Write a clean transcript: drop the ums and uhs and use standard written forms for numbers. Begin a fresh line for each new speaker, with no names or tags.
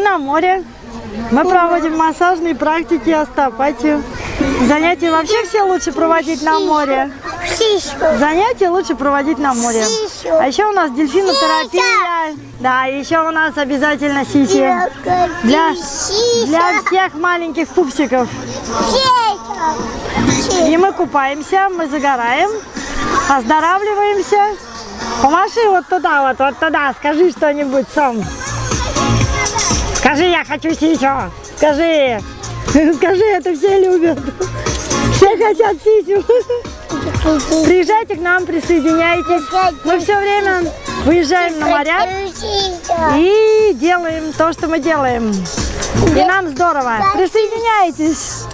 Мы на море. Мы проводим массажные практики, остеопатию. Занятия вообще все лучше проводить на море. Занятия лучше проводить на море. А еще у нас дельфинотерапия. Да, еще у нас обязательно сиси. Для всех маленьких пупсиков. И мы купаемся, мы загораем, оздоравливаемся. Помаши вот туда, вот туда. Скажи что-нибудь сам. Скажи, я хочу сисю. Скажи. Скажи, это все любят. Все хотят сисю. Приезжайте к нам, присоединяйтесь. Мы все время выезжаем на моря и делаем то, что мы делаем. И нам здорово. Присоединяйтесь.